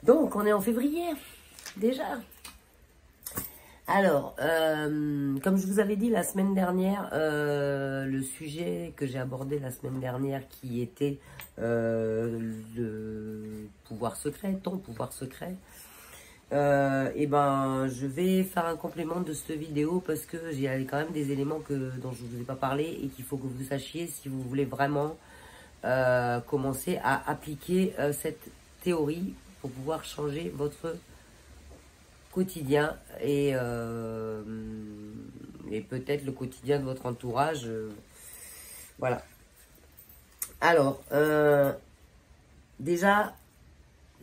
Donc, on est en février, déjà. Alors, comme je vous avais dit la semaine dernière, le sujet que j'ai abordé la semaine dernière qui était le pouvoir secret, ton pouvoir secret, et ben, je vais faire un complément de cette vidéo parce que j'ai quand même des éléments dont je ne vous ai pas parlé et qu'il faut que vous sachiez si vous voulez vraiment commencer à appliquer cette théorie pour pouvoir changer votre quotidien et peut-être le quotidien de votre entourage. Voilà. Alors, déjà,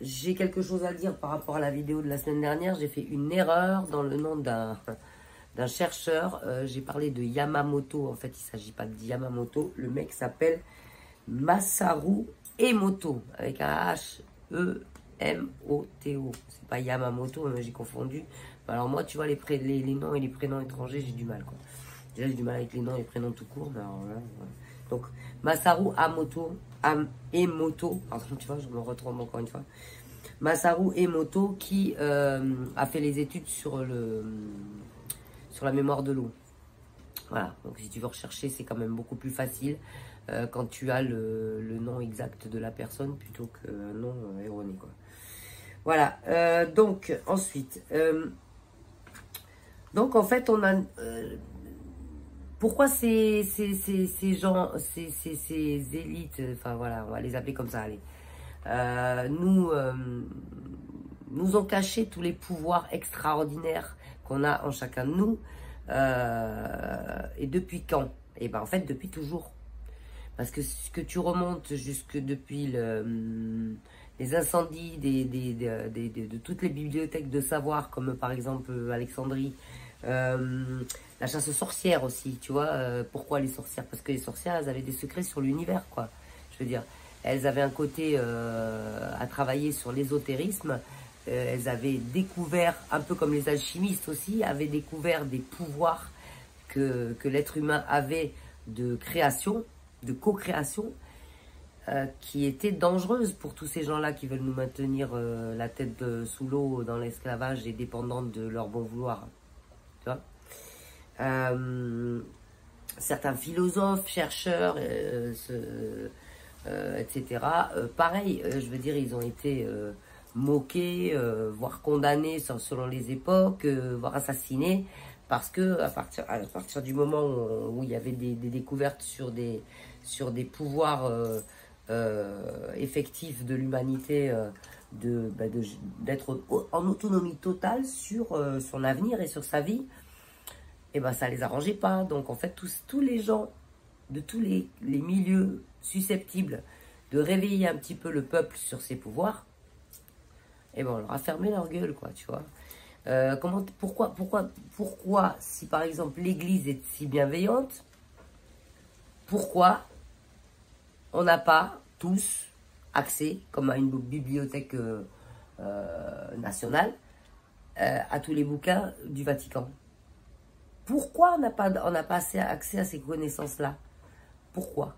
j'ai quelque chose à dire par rapport à la vidéo de la semaine dernière. J'ai fait une erreur dans le nom d'un chercheur. J'ai parlé de Yamamoto. En fait, il ne s'agit pas de Yamamoto. Le mec s'appelle Masaru Emoto, avec un H-E-M-O-T-O. C'est pas Yamamoto, mais j'ai confondu. Alors moi, tu vois, les noms et les prénoms étrangers, j'ai du mal, quoi. Déjà, j'ai du mal avec les noms et les prénoms tout court, mais alors là, voilà. Donc, Masaru Emoto, pardon, tu vois, je me retrouve encore une fois. Masaru Emoto qui a fait les études sur la mémoire de l'eau. Voilà, donc si tu veux rechercher, c'est quand même beaucoup plus facile quand tu as le nom exact de la personne plutôt qu'un nom erroné, quoi. Voilà, donc ensuite, donc en fait on a... pourquoi ces gens, ces élites, enfin voilà, on va les appeler comme ça, allez, nous ont caché tous les pouvoirs extraordinaires qu'on a en chacun de nous. Et depuis quand? Et ben en fait depuis toujours. Parce que ce que tu remontes jusque depuis les incendies de toutes les bibliothèques de savoir, comme par exemple Alexandrie, la chasse aux sorcières aussi, tu vois. Pourquoi les sorcières? Parce que les sorcières, elles avaient des secrets sur l'univers, quoi. Je veux dire, elles avaient un côté à travailler sur l'ésotérisme. Elles avaient découvert, un peu comme les alchimistes aussi, avaient découvert des pouvoirs que l'être humain avait de création, de co-création, qui étaient dangereuses pour tous ces gens-là qui veulent nous maintenir la tête sous l'eau dans l'esclavage et dépendante de leur bon vouloir. Tu vois, certains philosophes, chercheurs, etc. Pareil, je veux dire, ils ont été moqués, voire condamnés selon les époques, voire assassinés, parce que à partir du moment où il y avait des découvertes sur des pouvoirs effectifs de l'humanité, d'être en autonomie totale sur son avenir et sur sa vie, et ben ça les arrangeait pas. Donc en fait tous les gens de tous les milieux susceptibles de réveiller un petit peu le peuple sur ses pouvoirs, et ben on leur a fermé leur gueule, quoi, tu vois. Pourquoi, si par exemple l'église est si bienveillante, pourquoi on n'a pas tous accès, comme à une bibliothèque nationale, à tous les bouquins du Vatican? Pourquoi on n'a pas accès à ces connaissances-là? Pourquoi?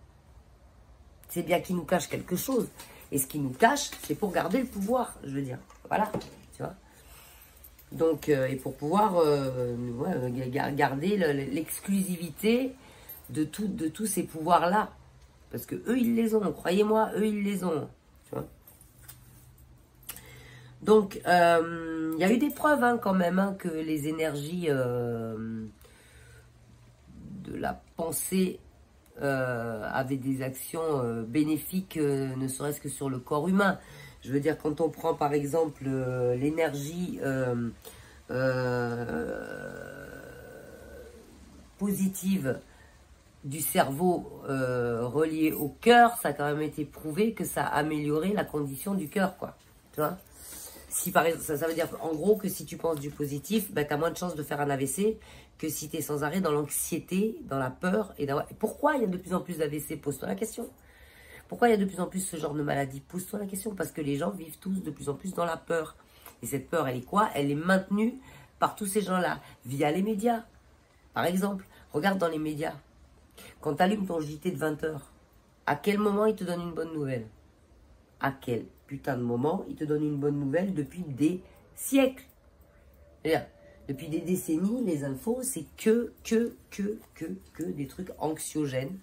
C'est bien qu'ils nous cachent quelque chose. Et ce qu'ils nous cachent, c'est pour garder le pouvoir, je veux dire. Voilà, tu vois. Donc, et pour pouvoir garder l'exclusivité de tous ces pouvoirs-là. Parce que eux, ils les ont. Croyez-moi, eux, ils les ont. Tu vois. Donc, il y a eu des preuves, hein, quand même, hein, que les énergies de la pensée avaient des actions bénéfiques, ne serait-ce que sur le corps humain. Je veux dire, quand on prend par exemple l'énergie positive du cerveau relié au cœur, ça a quand même été prouvé que ça a amélioré la condition du cœur, quoi. Tu vois? Si par exemple, ça veut dire en gros que si tu penses du positif, ben, tu as moins de chances de faire un AVC que si tu es sans arrêt dans l'anxiété, dans la peur. Et pourquoi il y a de plus en plus d'AVC? Pose-toi la question. Pourquoi il y a de plus en plus ce genre de maladie? Pose-toi la question. Parce que les gens vivent tous de plus en plus dans la peur. Et cette peur, elle est quoi? Elle est maintenue par tous ces gens-là, via les médias. Par exemple, regarde dans les médias. Quand tu allumes ton JT de 20 h, à quel moment ils te donnent une bonne nouvelle? à quel putain de moment il te donne une bonne nouvelle depuis des siècles. C'est-à-dire, depuis des décennies, les infos, c'est que des trucs anxiogènes,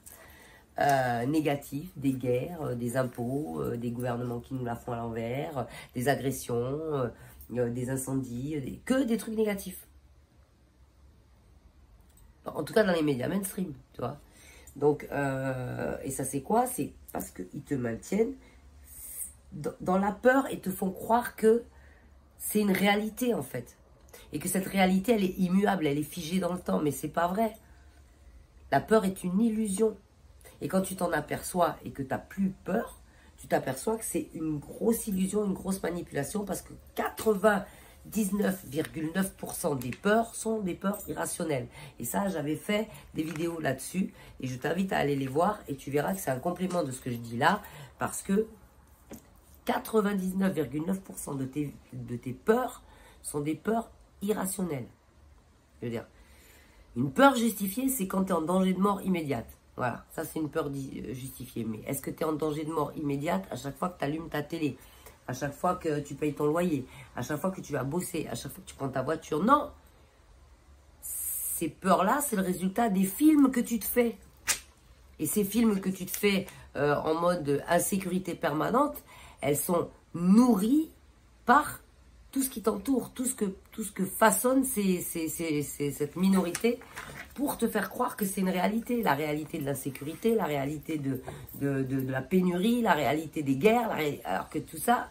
négatifs, des guerres, des impôts, des gouvernements qui nous la font à l'envers, des agressions, des incendies, que des trucs négatifs. En tout cas, dans les médias mainstream, tu vois. Donc, et ça c'est quoi? C'est parce qu'ils te maintiennent dans la peur et te font croire que c'est une réalité en fait. Et que cette réalité, elle est immuable, elle est figée dans le temps, mais c'est pas vrai. La peur est une illusion. Et quand tu t'en aperçois et que tu n'as plus peur, tu t'aperçois que c'est une grosse illusion, une grosse manipulation, parce que 99,9% des peurs sont des peurs irrationnelles. Et ça, j'avais fait des vidéos là-dessus, et je t'invite à aller les voir, et tu verras que c'est un complément de ce que je dis là, parce que 99,9% de tes peurs sont des peurs irrationnelles. Je veux dire, une peur justifiée, c'est quand tu es en danger de mort immédiate. Voilà, ça c'est une peur justifiée. Mais est-ce que tu es en danger de mort immédiate à chaque fois que tu allumes ta télé, à chaque fois que tu payes ton loyer, à chaque fois que tu vas bosser, à chaque fois que tu prends ta voiture? Non. Ces peurs-là, c'est le résultat des films que tu te fais. Et ces films que tu te fais en mode insécurité permanente, elles sont nourries par tout ce qui t'entoure, tout ce que façonne cette minorité pour te faire croire que c'est une réalité. La réalité de l'insécurité, la réalité de la pénurie, la réalité des guerres, alors que tout ça,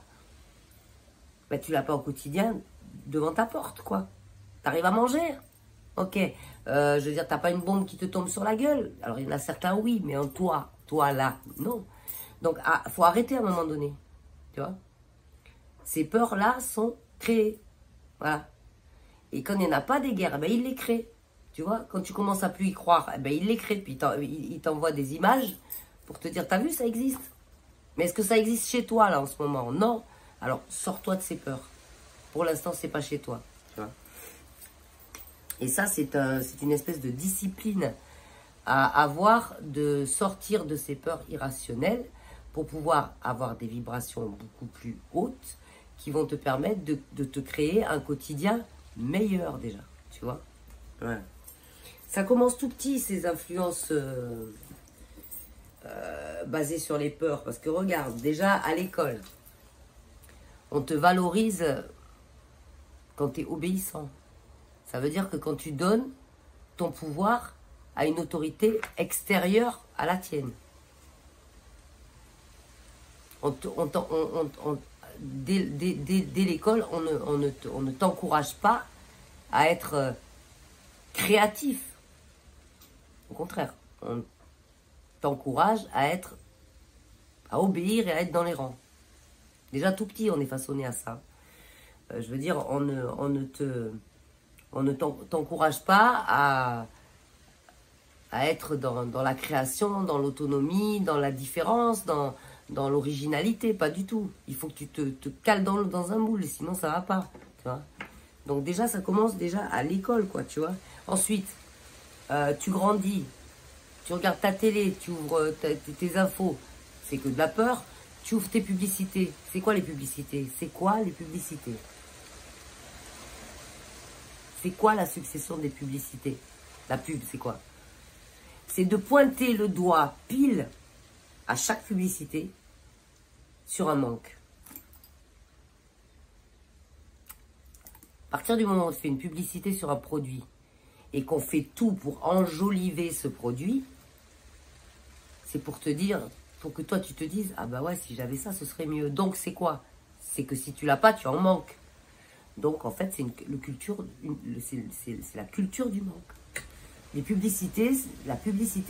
bah, tu l'as pas au quotidien devant ta porte, quoi. Tu arrives à manger, ok. Je veux dire, tu n'as pas une bombe qui te tombe sur la gueule. Alors, il y en a certains, oui, mais en toi là, non. Donc, faut arrêter à un moment donné, tu vois. Ces peurs-là sont créées, voilà. Et quand il n'y en a pas des guerres, ben, il les crée. Tu vois, quand tu commences à plus y croire, ben, il les crée. Puis il t'envoie des images pour te dire, t'as vu, ça existe. Mais est-ce que ça existe chez toi, là, en ce moment? Non. Alors, sors-toi de ces peurs. Pour l'instant, c'est pas chez toi. Tu vois. Et ça, c'est une espèce de discipline à avoir, de sortir de ces peurs irrationnelles pour pouvoir avoir des vibrations beaucoup plus hautes qui vont te permettre de te créer un quotidien meilleur déjà, tu vois. Ouais. Ça commence tout petit, ces influences basées sur les peurs. Parce que regarde, déjà à l'école, on te valorise quand tu es obéissant. Ça veut dire que quand tu donnes ton pouvoir à une autorité extérieure à la tienne. Dès l'école, on ne t'encourage pas à être créatif. Au contraire, on t'encourage à obéir et à être dans les rangs. Déjà tout petit, on est façonné à ça. Je veux dire, on ne t'encourage pas à être dans la création, dans l'autonomie, dans la différence, dans l'originalité, pas du tout. Il faut que tu te cales dans un moule, sinon ça va pas, tu vois. Donc déjà, ça commence déjà à l'école, quoi, tu vois. Ensuite, tu grandis, tu regardes ta télé, tu ouvres tes infos, c'est que de la peur. Tu ouvres tes publicités. C'est quoi les publicités? C'est quoi les publicités? C'est quoi la succession des publicités? La pub, c'est quoi? C'est de pointer le doigt pile à chaque publicité sur un manque. À partir du moment où on fait une publicité sur un produit et qu'on fait tout pour enjoliver ce produit, c'est pour te dire, pour que toi tu te dises, ah bah ouais, si j'avais ça, ce serait mieux. Donc c'est quoi? C'est que si tu l'as pas, tu en manques. Donc en fait, c'est la culture du manque. La publicité,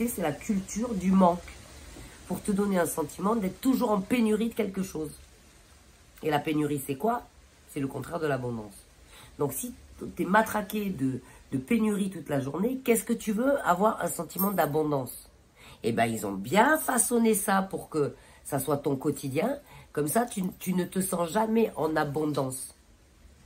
c'est la culture du manque. Pour te donner un sentiment d'être toujours en pénurie de quelque chose. Et la pénurie, c'est quoi? C'est le contraire de l'abondance. Donc si tu es matraqué de pénurie toute la journée, qu'est-ce que tu veux? Avoir un sentiment d'abondance. Eh bien, ils ont bien façonné ça pour que ça soit ton quotidien. Comme ça, tu ne te sens jamais en abondance.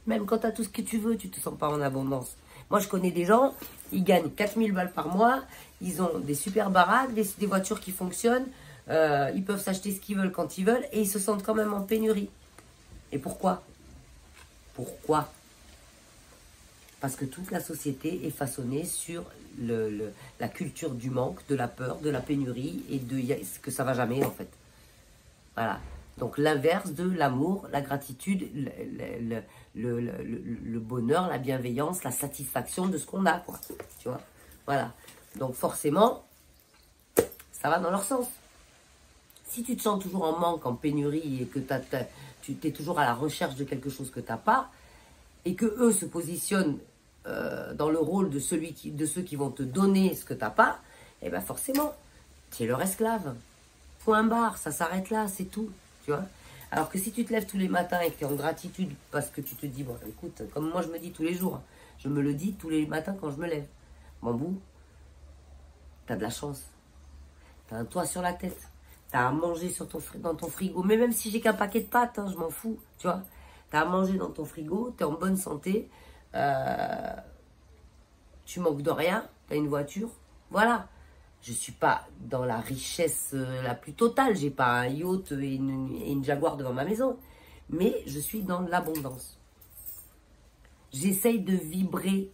Même quand tu as tout ce que tu veux, tu ne te sens pas en abondance. Moi, je connais des gens, ils gagnent 4000 balles par mois, ils ont des super baraques, des voitures qui fonctionnent, ils peuvent s'acheter ce qu'ils veulent quand ils veulent et ils se sentent quand même en pénurie. Et pourquoi? Pourquoi? Parce que toute la société est façonnée sur la culture du manque, de la peur, de la pénurie et de que ça va jamais en fait. Voilà. Donc l'inverse de l'amour, la gratitude, le bonheur, la bienveillance, la satisfaction de ce qu'on a, quoi. Tu vois? Voilà. Donc forcément, ça va dans leur sens. Si tu te sens toujours en manque, en pénurie et que tu es toujours à la recherche de quelque chose que tu n'as pas, et que eux se positionnent dans le rôle de ceux qui vont te donner ce que tu n'as pas, et bien forcément, tu es leur esclave. Point barre, ça s'arrête là, c'est tout. Tu vois? Alors que si tu te lèves tous les matins et que tu es en gratitude parce que tu te dis, bon, écoute, comme moi je me dis tous les jours, je me le dis tous les matins quand je me lève. Bambou, tu as de la chance. Tu as un toit sur la tête. Tu as à manger dans ton frigo. Mais même si j'ai qu'un paquet de pâtes, hein, je m'en fous. Tu vois? Tu as à manger dans ton frigo, tu es en bonne santé. Tu manques de rien, tu as une voiture. Voilà. Je ne suis pas dans la richesse la plus totale. Je n'ai pas un yacht et une Jaguar devant ma maison. Mais je suis dans l'abondance. J'essaye de vibrer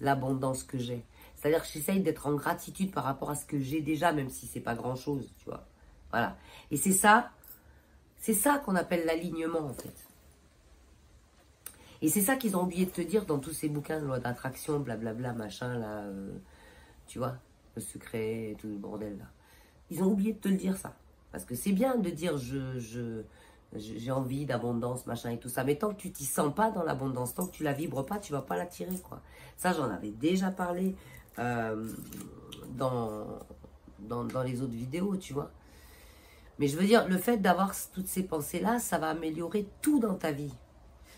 l'abondance que j'ai. C'est-à-dire que j'essaye d'être en gratitude par rapport à ce que j'ai déjà, même si ce n'est pas grand-chose, tu vois. Voilà. Et c'est ça qu'on appelle l'alignement, en fait. Et c'est ça qu'ils ont oublié de te dire dans tous ces bouquins de loi d'attraction, blablabla, machin, là, tu vois. Le secret et tout le bordel là. Ils ont oublié de te le dire ça. Parce que c'est bien de dire j'ai envie d'abondance, machin et tout ça. Mais tant que tu t'y sens pas dans l'abondance, tant que tu la vibres pas, tu vas pas l'attirer, quoi. Ça, j'en avais déjà parlé dans les autres vidéos, tu vois. Mais je veux dire, le fait d'avoir toutes ces pensées-là, ça va améliorer tout dans ta vie.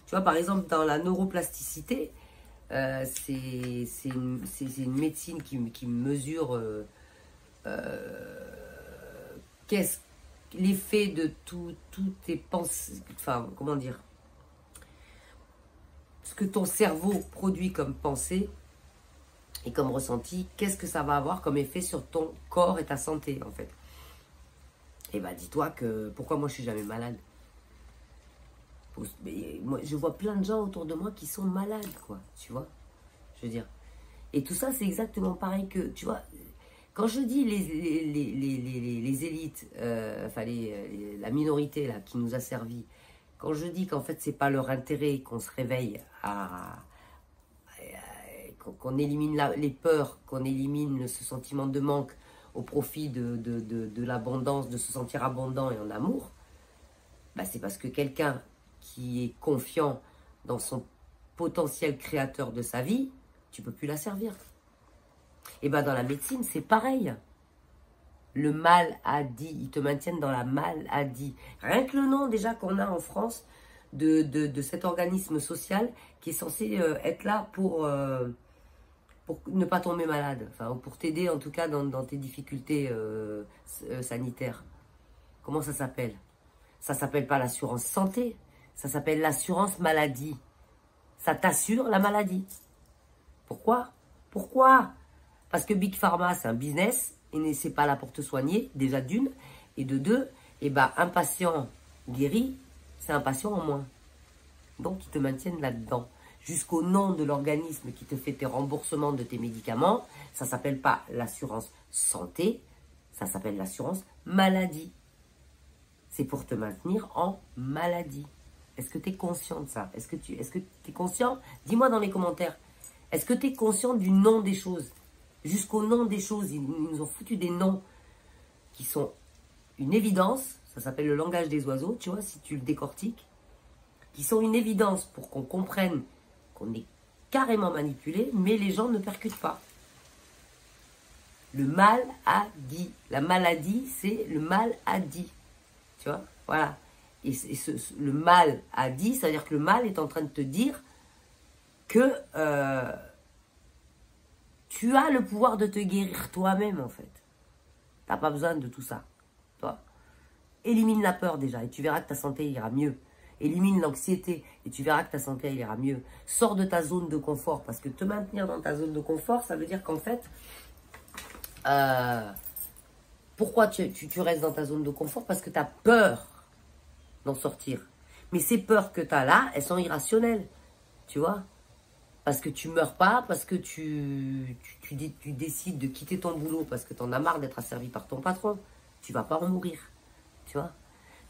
Tu vois, par exemple, dans la neuroplasticité, c'est une médecine qui mesure qu'est-ce l'effet de toutes tes pensées, enfin, comment dire, ce que ton cerveau produit comme pensée et comme ressenti, qu'est-ce que ça va avoir comme effet sur ton corps et ta santé, en fait. Et bah, dis-toi que, pourquoi moi je suis jamais malade? Moi, je vois plein de gens autour de moi qui sont malades, quoi, tu vois, je veux dire. Et tout ça, c'est exactement pareil que, tu vois, quand je dis les élites, enfin la minorité là qui nous a servi, quand je dis qu'en fait c'est pas leur intérêt qu'on se réveille qu'on élimine les peurs, qu'on élimine ce sentiment de manque au profit de l'abondance, de se sentir abondant et en amour, bah c'est parce que quelqu'un qui est confiant dans son potentiel créateur de sa vie, tu peux plus la servir. Et bien dans la médecine, c'est pareil. Le maladie, ils te maintiennent dans la maladie. Rien que le nom déjà qu'on a en France de cet organisme social qui est censé être là pour ne pas tomber malade. Enfin, pour t'aider en tout cas dans tes difficultés sanitaires. Comment ça s'appelle? Ça s'appelle pas l'assurance santé. Ça s'appelle l'assurance maladie. Ça t'assure la maladie. Pourquoi? Pourquoi? Parce que Big Pharma, c'est un business, et c'est pas là pour te soigner, déjà d'une, et de deux, et ben un patient guéri, c'est un patient en moins. Donc, ils te maintiennent là-dedans. Jusqu'au nom de l'organisme qui te fait tes remboursements de tes médicaments, ça s'appelle pas l'assurance santé, ça s'appelle l'assurance maladie. C'est pour te maintenir en maladie. Est-ce que tu es conscient de ça? Est-ce que tu es conscient? Dis-moi dans les commentaires. Est-ce que tu es conscient du nom des choses? Jusqu'au nom des choses, ils nous ont foutu des noms qui sont une évidence. Ça s'appelle le langage des oiseaux, tu vois, si tu le décortiques. Qui sont une évidence pour qu'on comprenne qu'on est carrément manipulé, mais les gens ne percutent pas. Le mal a dit. La maladie, c'est le mal a dit. Tu vois, voilà. Et le mal a dit, c'est-à-dire que le mal est en train de te dire que tu as le pouvoir de te guérir toi-même, en fait. Tu n'as pas besoin de tout ça. Toi. Élimine la peur déjà, et tu verras que ta santé ira mieux. Élimine l'anxiété, et tu verras que ta santé ira mieux. Sors de ta zone de confort, parce que te maintenir dans ta zone de confort, ça veut dire qu'en fait, Pourquoi tu restes dans ta zone de confort? Parce que tu as peur d'en sortir. Mais ces peurs que tu as là, elles sont irrationnelles. Tu vois? Parce que tu meurs pas, parce que tu décides de quitter ton boulot, parce que tu en as marre d'être asservi par ton patron. Tu vas pas en mourir. Tu vois?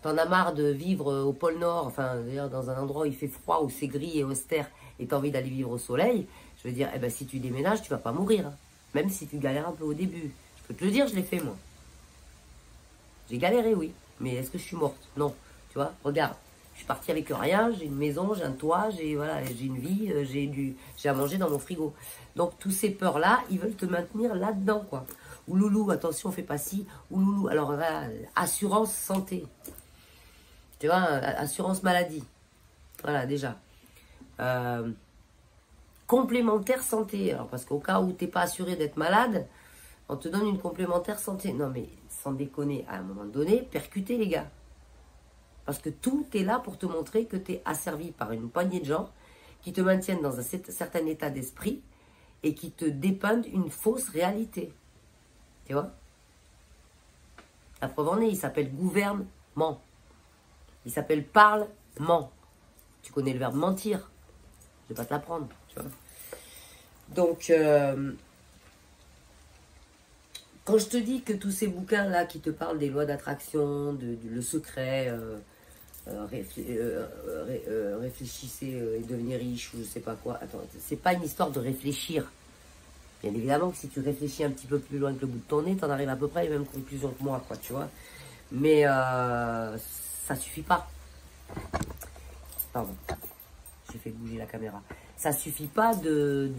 Tu en as marre de vivre au pôle Nord, enfin d'ailleurs dans un endroit où il fait froid, où c'est gris et austère, et tu as envie d'aller vivre au soleil. Je veux dire, eh ben, si tu déménages, tu vas pas mourir. Hein. Même si tu galères un peu au début. Je peux te le dire, je l'ai fait moi. J'ai galéré, oui. Mais est-ce que je suis morte? Non. Tu vois, regarde. Je suis partie avec rien, j'ai une maison, j'ai un toit, j'ai voilà, j'ai une vie, j'ai à manger dans mon frigo. Donc, tous ces peurs-là, ils veulent te maintenir là-dedans, quoi. Ou loulou, attention, fais pas ci. Ou loulou, alors, assurance santé. Tu vois, assurance maladie. Voilà, déjà. Complémentaire santé. Alors, parce qu'au cas où tu n'es pas assuré d'être malade, on te donne une complémentaire santé. Non, mais sans déconner, à un moment donné, percuter les gars. Parce que tout est là pour te montrer que tu es asservi par une poignée de gens qui te maintiennent dans un certain état d'esprit et qui te dépeignent une fausse réalité. Tu vois? La preuve en est, il s'appelle gouvernement. Il s'appelle parlement. Tu connais le verbe mentir. Je ne vais pas te l'apprendre. Tu vois? Donc, quand je te dis que tous ces bouquins-là qui te parlent des lois d'attraction, le secret, réfléchissez et devenir riche ou je sais pas quoi. Attends, c'est pas une histoire de réfléchir. Bien évidemment que si tu réfléchis un petit peu plus loin que le bout de ton nez, tu en arrives à peu près à les mêmes conclusions que moi, quoi, tu vois. Mais ça suffit pas. Pardon, j'ai fait bouger la caméra. Ça suffit pas de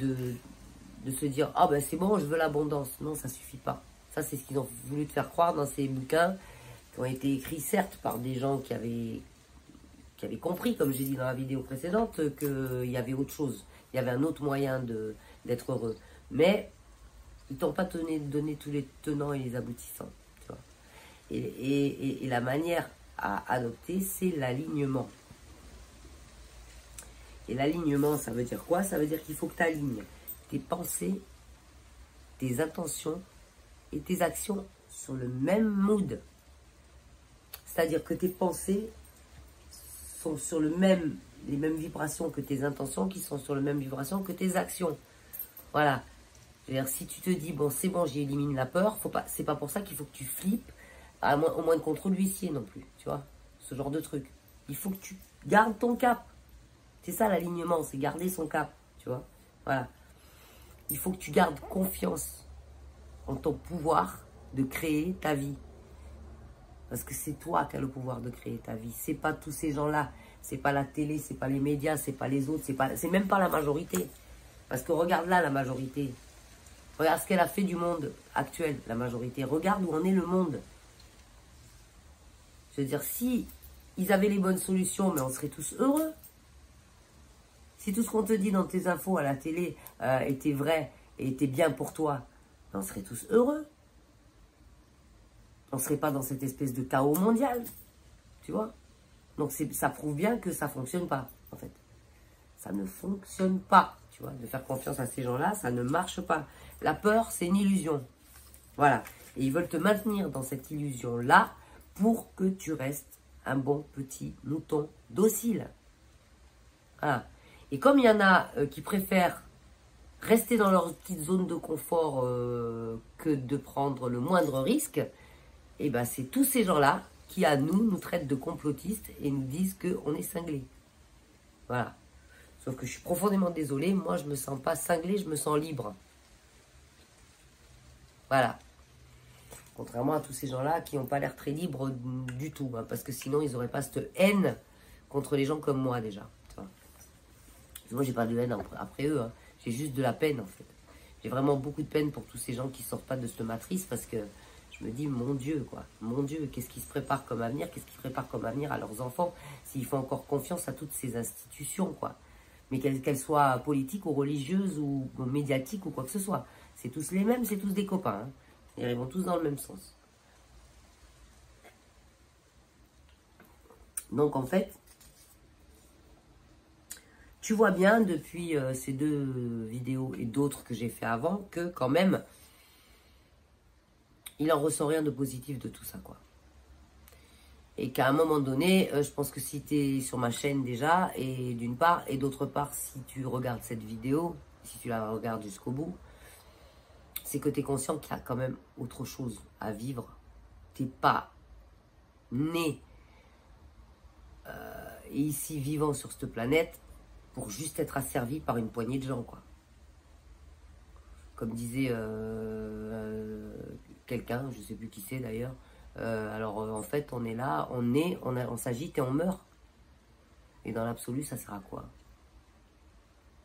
se dire « Ah ben c'est bon, je veux l'abondance ». Non, ça suffit pas. Ça, c'est ce qu'ils ont voulu te faire croire dans ces bouquins qui ont été écrits, certes, par des gens qui avaient compris, comme j'ai dit dans la vidéo précédente, qu'il y avait autre chose. Il y avait un autre moyen d'être heureux. Mais ils t'ont pas donné tous les tenants et les aboutissants. Tu vois. Et la manière à adopter, c'est l'alignement. Et l'alignement, ça veut dire quoi? Ça veut dire qu'il faut que tu alignes tes pensées, tes intentions et tes actions sur le même mood. C'est-à-dire que tes pensées sont sur les mêmes vibrations que tes intentions, qui sont sur les mêmes vibrations que tes actions. Voilà. C'est-à-dire, si tu te dis, bon, c'est bon, j'élimine la peur, c'est pas pour ça qu'il faut que tu flippes, au moins de contrôle huissier non plus, tu vois, ce genre de truc. Il faut que tu gardes ton cap. C'est ça l'alignement, c'est garder son cap, tu vois. Voilà. Il faut que tu gardes confiance en ton pouvoir de créer ta vie. Parce que c'est toi qui as le pouvoir de créer ta vie. C'est pas tous ces gens-là. C'est pas la télé, c'est pas les médias, c'est pas les autres, c'est même pas la majorité. Parce que regarde là la majorité. Regarde ce qu'elle a fait du monde actuel, la majorité. Regarde où en est le monde. Je veux dire, si ils avaient les bonnes solutions, mais on serait tous heureux. Si tout ce qu'on te dit dans tes infos à la télé était vrai et était bien pour toi, on serait tous heureux. On ne serait pas dans cette espèce de chaos mondial. Tu vois? Donc ça prouve bien que ça ne fonctionne pas, en fait. Ça ne fonctionne pas. Tu vois? De faire confiance à ces gens-là, ça ne marche pas. La peur, c'est une illusion. Voilà. Et ils veulent te maintenir dans cette illusion-là pour que tu restes un bon petit mouton docile. Voilà. Et comme il y en a qui préfèrent rester dans leur petite zone de confort que de prendre le moindre risque, et ben c'est tous ces gens-là qui, à nous traitent de complotistes et nous disent qu'on est cinglés. Voilà. Sauf que je suis profondément désolée, moi je me sens pas cinglée, je me sens libre. Voilà. Contrairement à tous ces gens-là qui n'ont pas l'air très libres du tout, hein, parce que sinon ils n'auraient pas cette haine contre les gens comme moi déjà. Tu vois. Moi j'ai pas de haine après eux, hein. J'ai juste de la peine en fait. J'ai vraiment beaucoup de peine pour tous ces gens qui sortent pas de cette matrice parce que je me dis, mon Dieu, quoi. Mon Dieu, qu'est-ce qui se prépare comme avenir? Qu'est-ce qu'ils préparent comme avenir à leurs enfants s'ils font encore confiance à toutes ces institutions, quoi. Mais qu'elles soient politiques ou religieuses ou médiatiques ou quoi que ce soit. C'est tous les mêmes, c'est tous des copains. Hein. Et ils vont tous dans le même sens. Donc, en fait, tu vois bien depuis ces 2 vidéos et d'autres que j'ai fait avant que quand même, il en ressort rien de positif de tout ça, quoi. Et qu'à un moment donné, je pense que si tu es sur ma chaîne déjà, et d'une part, et d'autre part, si tu regardes cette vidéo, si tu la regardes jusqu'au bout, c'est que tu es conscient qu'il y a quand même autre chose à vivre. Tu n'es pas né et ici vivant sur cette planète pour juste être asservi par une poignée de gens, quoi. Comme disait quelqu'un, je ne sais plus qui c'est d'ailleurs. En fait, on est là, on s'agite et on meurt. Et dans l'absolu, ça sert à quoi?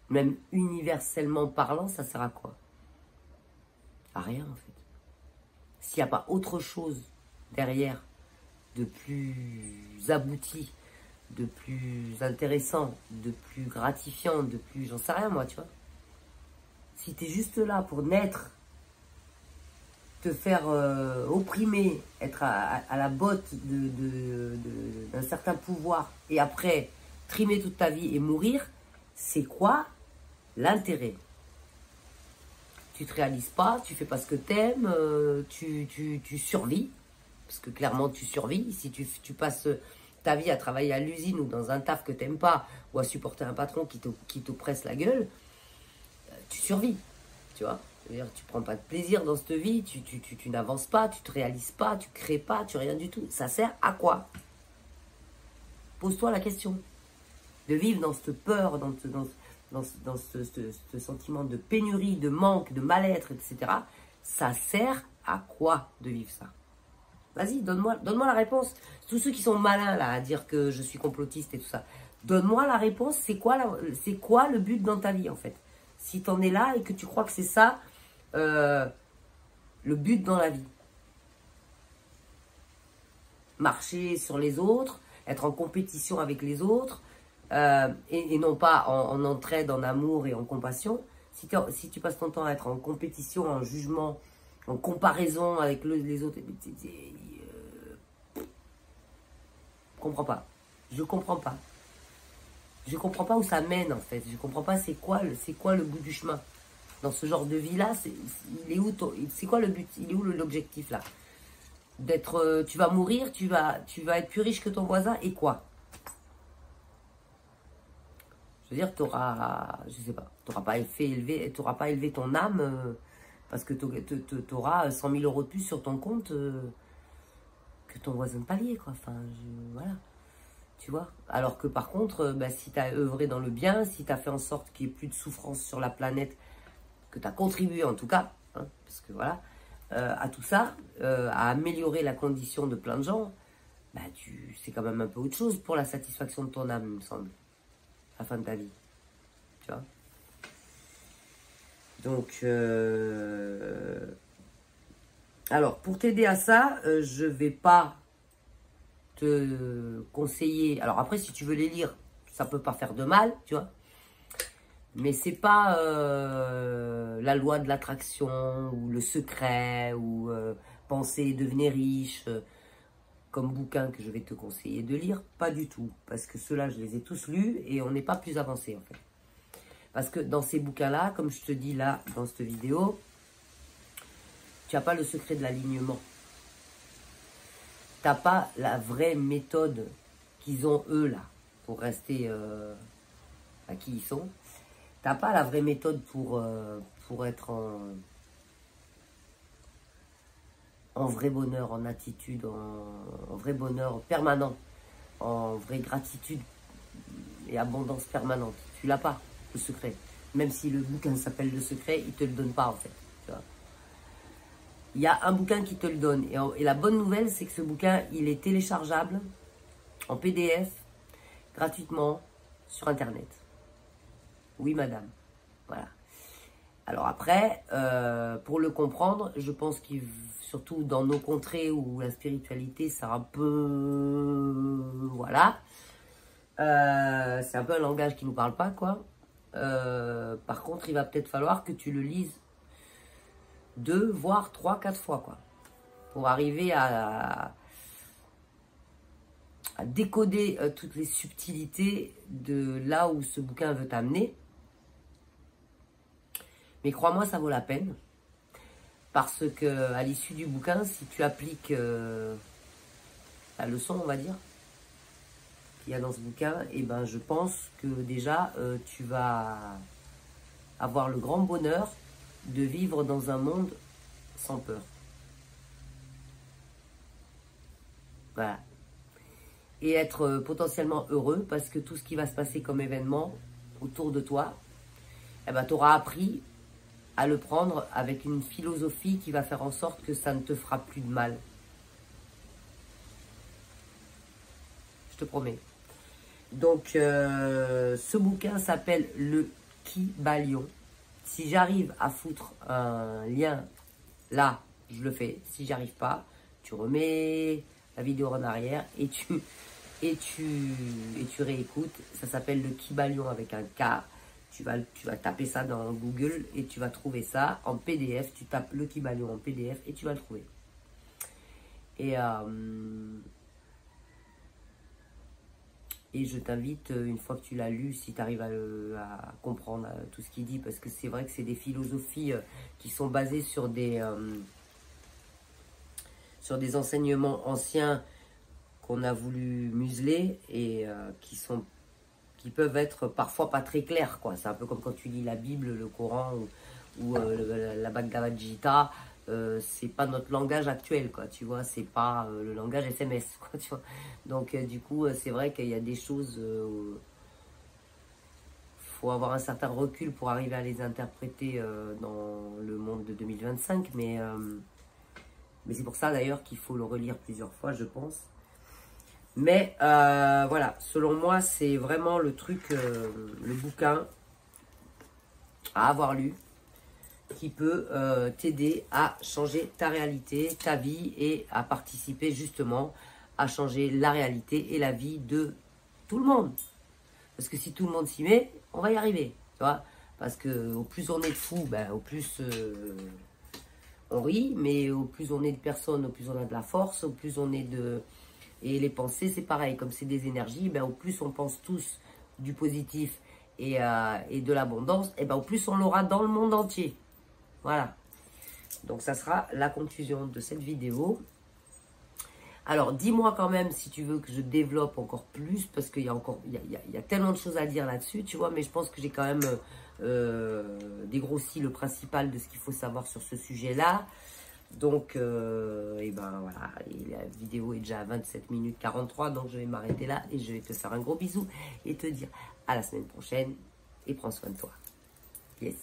Même universellement parlant, ça sert à quoi? À rien, en fait. S'il n'y a pas autre chose derrière de plus abouti, de plus intéressant, de plus gratifiant, de plus... J'en sais rien, moi, tu vois. Si tu es juste là pour naître, te faire opprimer, être à la botte d'un certain pouvoir, et après trimer toute ta vie et mourir, c'est quoi l'intérêt? Tu te réalises pas, tu fais pas ce que t'aimes, tu survis, parce que clairement tu survis. Si tu passes ta vie à travailler à l'usine ou dans un taf que t'aimes pas, ou à supporter un patron qui te presse la gueule, tu survis, tu vois. C'est-à-dire, tu prends pas de plaisir dans cette vie, tu n'avances pas, tu te réalises pas, tu crées pas, tu rien du tout. Ça sert à quoi? Pose-toi la question. De vivre dans cette peur, dans ce sentiment de pénurie, de manque, de mal-être, etc. Ça sert à quoi de vivre ça? Vas-y, donne-moi la réponse. Tous ceux qui sont malins là à dire que je suis complotiste et tout ça, donne-moi la réponse. C'est quoi le but dans ta vie en fait? Si tu en es là et que tu crois que c'est ça, le but dans la vie. Marcher sur les autres, être en compétition avec les autres, et non pas en entraide, en amour et en compassion. Si tu passes ton temps à être en compétition, en jugement, en comparaison avec les autres, je comprends pas. Je comprends pas. Je comprends pas où ça mène en fait. Je comprends pas c'est quoi le bout du chemin. Dans ce genre de vie-là, c'est quoi le but? Il est où l'objectif là? Tu vas mourir, tu vas être plus riche que ton voisin et quoi? Je veux dire, je sais pas, t'auras pas élevé ton âme parce que t'auras 100 000 € de plus sur ton compte que ton voisin de palier, quoi. Enfin, voilà, tu vois. Alors que par contre, si tu as œuvré dans le bien, si tu as fait en sorte qu'il n'y ait plus de souffrance sur la planète, que tu as contribué en tout cas, hein, parce que voilà, à tout ça, à améliorer la condition de plein de gens, c'est quand même un peu autre chose pour la satisfaction de ton âme, il me semble, à la fin de ta vie, tu vois. Donc, alors, pour t'aider à ça, je vais pas te conseiller. Alors après, si tu veux les lire, ça peut pas faire de mal, tu vois. Mais c'est pas la loi de l'attraction ou le secret ou penser et devenir riche comme bouquin que je vais te conseiller de lire. Pas du tout. Parce que ceux-là, je les ai tous lus et on n'est pas plus avancé en fait. Parce que dans ces bouquins-là, comme je te dis là dans cette vidéo, tu n'as pas le secret de l'alignement. Tu n'as pas la vraie méthode qu'ils ont eux là pour rester à qui ils sont. Tu n'as pas la vraie méthode pour être en vrai bonheur, en attitude, en vrai bonheur permanent, en vraie gratitude et abondance permanente. Tu l'as pas, le secret. Même si le bouquin s'appelle Le Secret, il ne te le donne pas en fait. Tu vois. Il y a un bouquin qui te le donne. Et la bonne nouvelle, c'est que ce bouquin, il est téléchargeable en PDF, gratuitement, sur Internet. Oui, madame. Voilà. Alors après, pour le comprendre, je pense qu'il, surtout dans nos contrées où la spiritualité, c'est un peu... Voilà. C'est un peu un langage qui ne nous parle pas, quoi. Par contre, il va peut-être falloir que tu le lises 2, voire 3, 4 fois, quoi. Pour arriver à décoder toutes les subtilités de là où ce bouquin veut t'amener. Mais crois-moi, ça vaut la peine. Parce que à l'issue du bouquin, si tu appliques la leçon, on va dire, qu'il y a dans ce bouquin, et ben je pense que déjà tu vas avoir le grand bonheur de vivre dans un monde sans peur. Voilà. Et être potentiellement heureux parce que tout ce qui va se passer comme événement autour de toi, eh ben, tu auras appris à le prendre avec une philosophie qui va faire en sorte que ça ne te fera plus de mal. Je te promets. Donc, ce bouquin s'appelle Le Kybalion. Si j'arrive à foutre un lien là, je le fais. Si j'arrive pas, tu remets la vidéo en arrière et tu réécoutes. Ça s'appelle Le Kybalion avec un K. Tu vas taper ça dans Google et tu vas trouver ça en PDF. Tu tapes Le Kybalion en PDF et tu vas le trouver. Et je t'invite, une fois que tu l'as lu, si tu arrives à comprendre tout ce qu'il dit, parce que c'est vrai que c'est des philosophies qui sont basées sur des enseignements anciens qu'on a voulu museler et qui peuvent être parfois pas très clairs, quoi. C'est un peu comme quand tu lis la Bible, le Coran ou la Bhagavad Gita. C'est pas notre langage actuel, quoi, tu vois, c'est pas le langage SMS, quoi, tu vois. Donc du coup, c'est vrai qu'il y a des choses, faut avoir un certain recul pour arriver à les interpréter dans le monde de 2025, mais c'est pour ça d'ailleurs qu'il faut le relire plusieurs fois, je pense. Mais voilà, selon moi, c'est vraiment le truc, le bouquin à avoir lu, qui peut t'aider à changer ta réalité, ta vie et à participer justement à changer la réalité et la vie de tout le monde. Parce que si tout le monde s'y met, on va y arriver, tu vois. Parce que au plus on est de fous, ben, au plus on rit, mais au plus on est de personnes, au plus on a de la force, au plus on est de... Et les pensées, c'est pareil, comme c'est des énergies, ben, au plus on pense tous du positif et de l'abondance, et ben, au plus on l'aura dans le monde entier. Voilà. Donc, ça sera la conclusion de cette vidéo. Alors, dis-moi quand même si tu veux que je développe encore plus, parce qu'il y a encore, il y a tellement de choses à dire là-dessus, tu vois, mais je pense que j'ai quand même dégrossi le principal de ce qu'il faut savoir sur ce sujet-là. Donc, et ben voilà, et la vidéo est déjà à 27 minutes 43, donc je vais m'arrêter là et je vais te faire un gros bisou et te dire à la semaine prochaine et prends soin de toi. Yes.